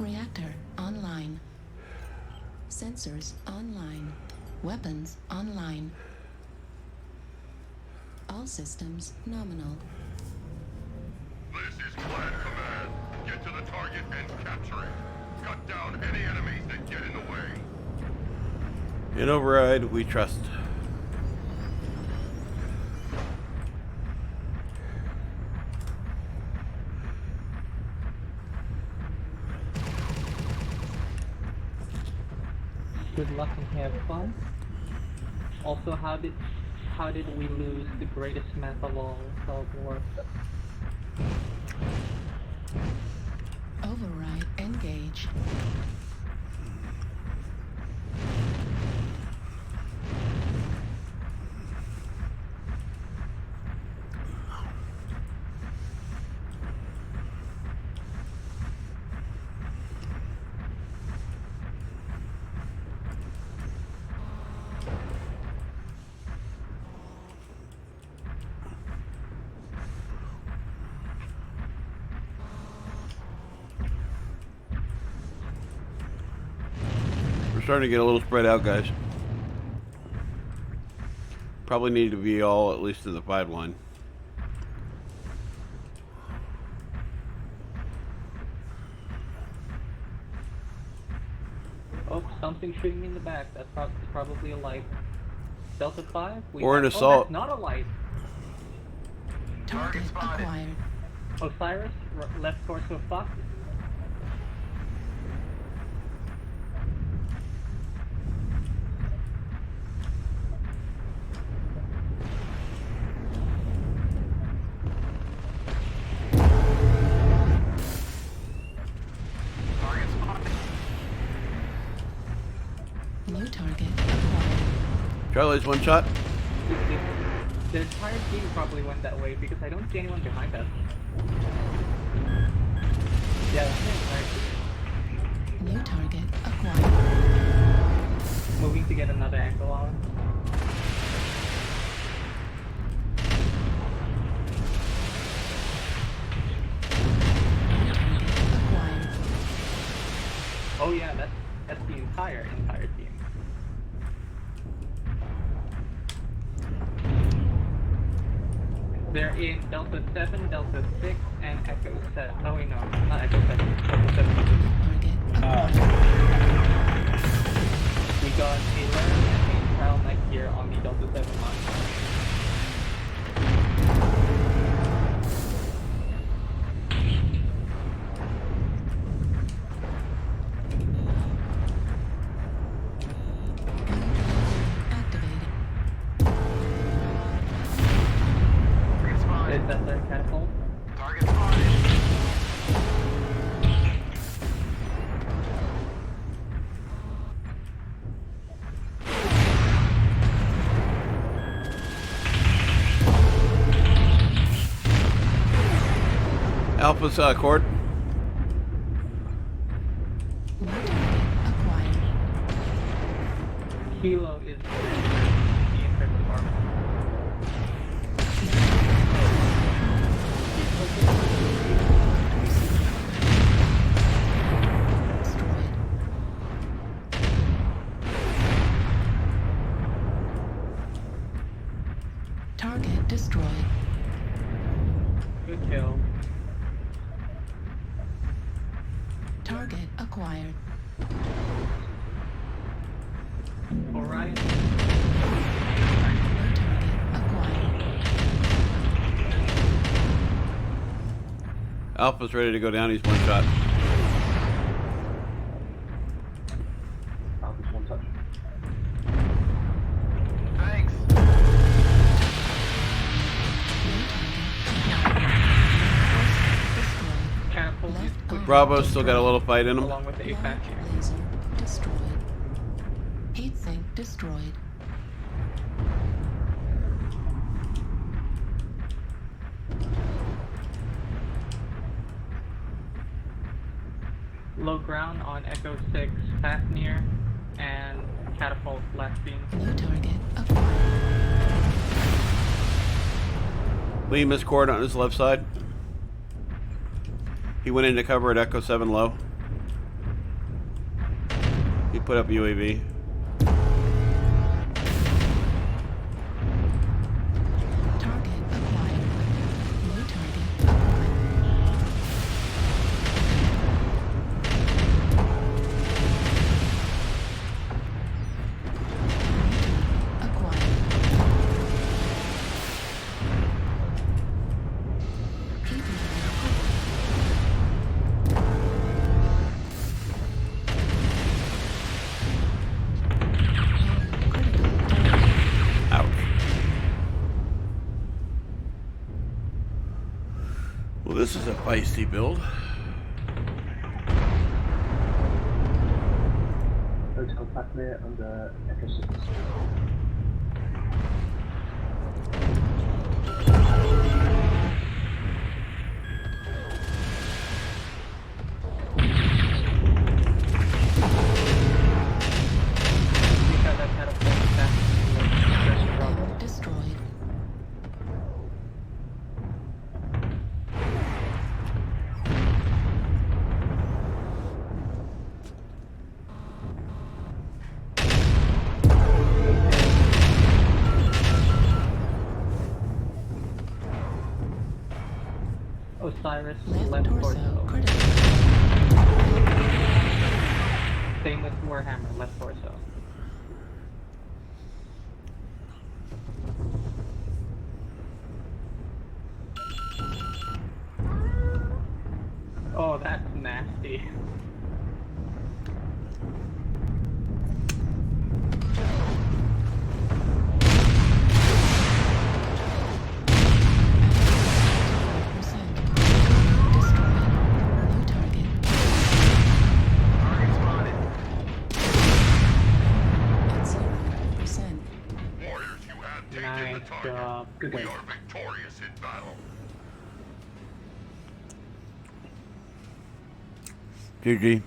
Reactor online. Sensors online. Weapons online. All systems nominal. This is Clan Command. Get to the target and capture it. Cut down any enemies that get in the way. In override, we trust. Good luck and have fun. Also, how did we lose the greatest map of all, Cold War? Override engage. We're starting to get a little spread out, guys. Probably need to be all at least in the pipeline. Oh, something shooting me in the back. That's probably a light. Delta 5? Or an assault. Oh, that's not a light. Target acquired. Osiris, left torso Fox. New target acquired. Charlie's one shot. The entire team probably went that way because I don't see anyone behind us. Yeah, that's the entire team. New target acquired. Moving to get another angle on. New target acquired. Oh yeah, that's the entire team. They're in Delta 7, Delta 6, and Echo 7. Oh wait, no, not Echo 7. Delta 7. Target acquired. We got a learn and a trial Mech here on the Delta 7 line. Is that their catapult? Target spotted. Alpha's cord. New target acquired. Kilo is the infected armor. Destroyed. Target destroyed. Good kill. Target acquired. Alright. New target acquired. Alpha's ready to go down. He's one shot. Alpha's one touch. Thanks. Catapult is pushing Bravo's still got a little fight in him. along with the APAC here. Laser destroyed. Heat sink destroyed. Low ground on Echo 6, fast near, and catapult last beam. New target acquired. Lee missed cord on his left side. He went into cover at Echo 7 low. put up UAV. Target acquired. New target acquired. Acquired. Keeping Ouch. Well, this is a feisty build. Hotel partner on the ecosystem. Because I've had a full stack Payload destroyed. Osiris Left left torso torso. critical. Same with Warhammer, left torso. Oh, that's nasty. Percent. Destroyed. New target. At 0%. Warriors, you have taken Nice the target. job. Good We work. are victorious in battle. GG.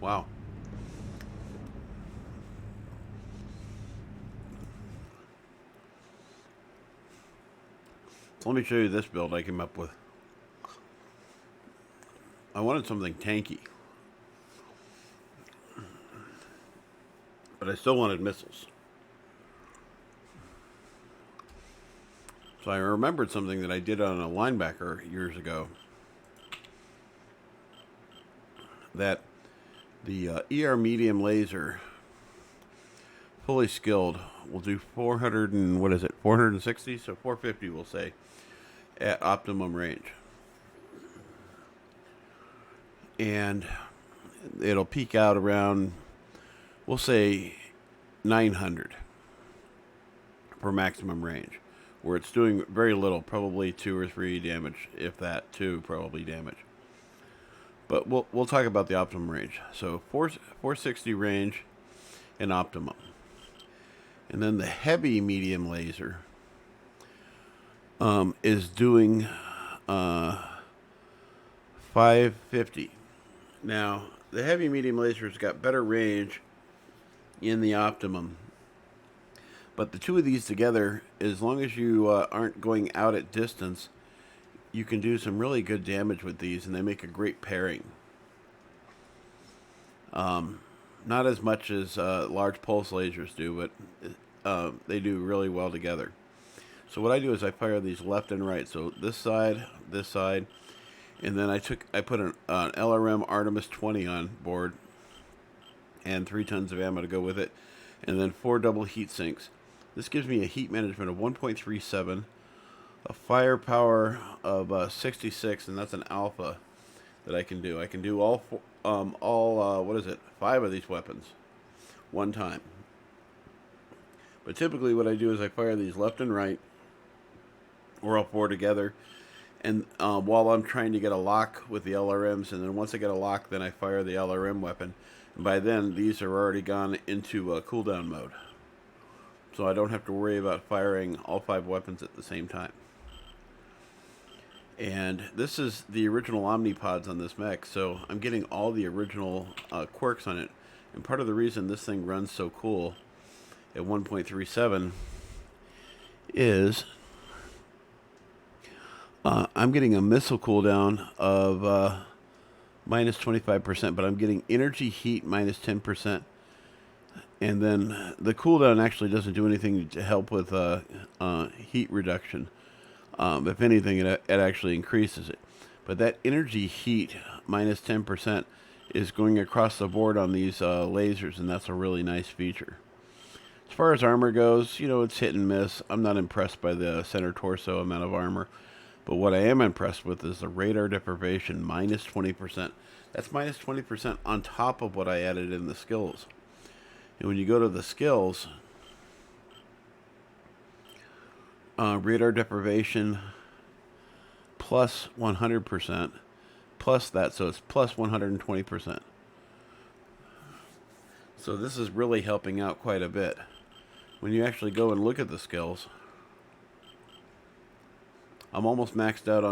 Wow. So let me show you this build I came up with. I wanted something tanky, but I still wanted missiles. So I remembered something that I did on a linebacker years ago. That the ER medium laser, fully skilled, will do 400 and what is it, 460? So 450 we'll say, at optimum range. And it'll peak out around, we'll say 900 for maximum range, where it's doing very little, probably 2 or 3 damage, if that, 2 probably damage. But we'll talk about the optimum range. So 460 range and optimum. And then the heavy medium laser is doing 550. Now, the heavy medium laser's got better range in the optimum. But the two of these together, as long as you aren't going out at distance, you can do some really good damage with these, and they make a great pairing. Not as much as large pulse lasers do, but they do really well together. So what I do is I fire these left and right. So this side, and then I put an LRM Artemis 20 on board, and 3 tons of ammo to go with it, and then 4 double heat sinks. This gives me a heat management of 1.37. A firepower of 66, and that's an alpha that I can do. I can do all 5 of these weapons one time. But typically what I do is I fire these left and right, or all 4 together, and while I'm trying to get a lock with the LRMs, and then once I get a lock, then I fire the LRM weapon. And by then, these are already gone into cooldown mode. So I don't have to worry about firing all 5 weapons at the same time. And this is the original Omnipods on this mech, so I'm getting all the original quirks on it. And part of the reason this thing runs so cool at 1.37 is I'm getting a missile cooldown of minus 25%, but I'm getting energy heat minus 10%. And then the cooldown actually doesn't do anything to help with heat reduction. If anything, it actually increases it. But that energy heat minus 10% is going across the board on these lasers, and that's a really nice feature. As far as armor goes, you know, it's hit and miss. I'm not impressed by the center torso amount of armor. But what I am impressed with is the radar deprivation minus 20%. That's minus 20% on top of what I added in the skills. And when you go to the skills, radar deprivation plus 100%, plus that, so it's plus 120%. So this is really helping out quite a bit. When you actually go and look at the skills, I'm almost maxed out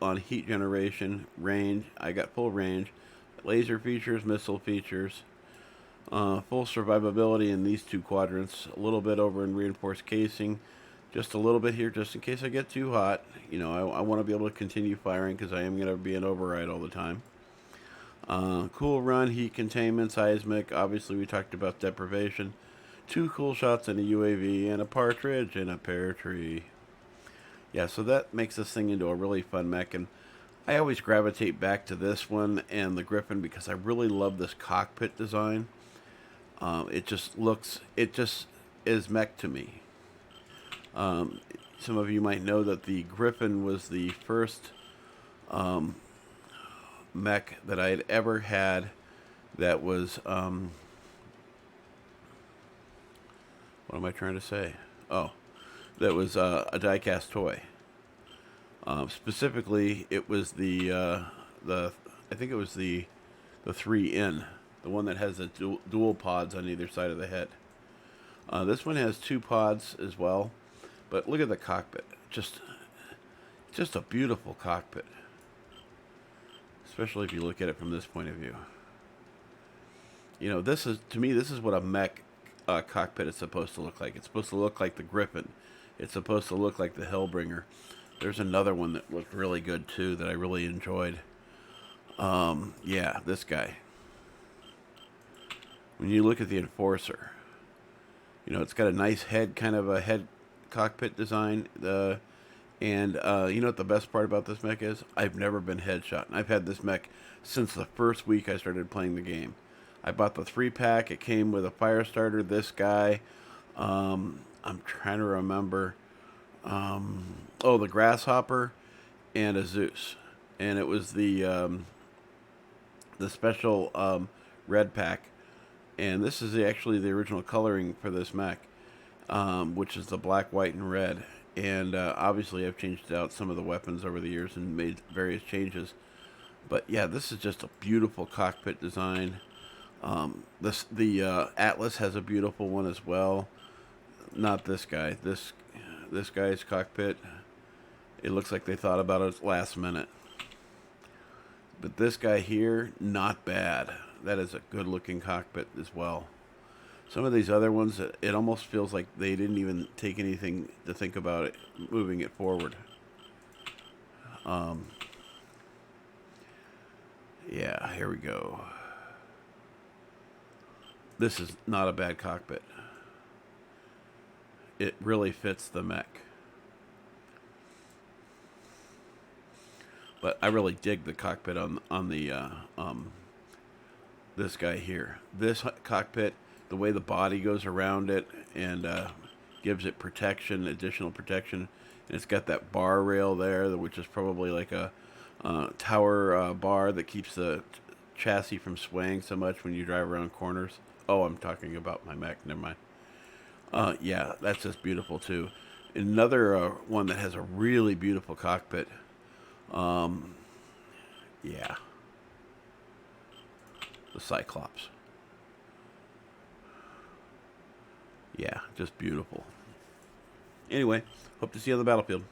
on heat generation, range. I got full range, laser features, missile features, full survivability in these two quadrants, a little bit over in reinforced casing, just a little bit here just in case I get too hot. You know, I want to be able to continue firing because I am going to be in override all the time. Cool run, heat containment, seismic. Obviously, we talked about deprivation. 2 cool shots in a UAV and a partridge and a pear tree. Yeah, so that makes this thing into a really fun mech, and I always gravitate back to this one and the Griffin because I really love this cockpit design. It just is mech to me. Some of you might know that the Griffin was the first mech that I had ever had that was, what am I trying to say? Oh, that was a die-cast toy. Specifically, it was I think it was the 3N, the one that has the dual pods on either side of the head. This one has 2 pods as well, but look at the cockpit. Just a beautiful cockpit, especially if you look at it from this point of view. You know, to me, this is what a mech cockpit is supposed to look like. It's supposed to look like the Griffin. It's supposed to look like the Hellbringer. There's another one that looked really good too that I really enjoyed. Yeah, this guy. When you look at the Enforcer, you know, it's got a nice head, kind of a head cockpit design. You know what the best part about this mech is? I've never been headshot. And I've had this mech since the first week I started playing the game. I bought the 3-pack. It came with a fire starter, this guy. I'm trying to remember. The Grasshopper and a Zeus. And it was the special red pack. And this is actually the original coloring for this mech, which is the black, white, and red. And obviously I've changed out some of the weapons over the years and made various changes. But yeah, this is just a beautiful cockpit design. The Atlas has a beautiful one as well. Not this guy. This guy's cockpit, it looks like they thought about it last minute. But this guy here, not bad. That is a good looking cockpit as well. Some of these other ones, it almost feels like they didn't even take anything to think about it, moving it forward. Yeah, here we go. This is not a bad cockpit. It really fits the mech. But I really dig the cockpit on the this guy here. This cockpit, the way the body goes around it and gives it protection, additional protection. And it's got that bar rail there, which is probably like a tower bar that keeps the chassis from swaying so much when you drive around corners. Oh, I'm talking about my mech. Never mind. Yeah, that's just beautiful too. Another one that has a really beautiful cockpit. Yeah. The Cyclops. Yeah, just beautiful. Anyway, hope to see you on the battlefield.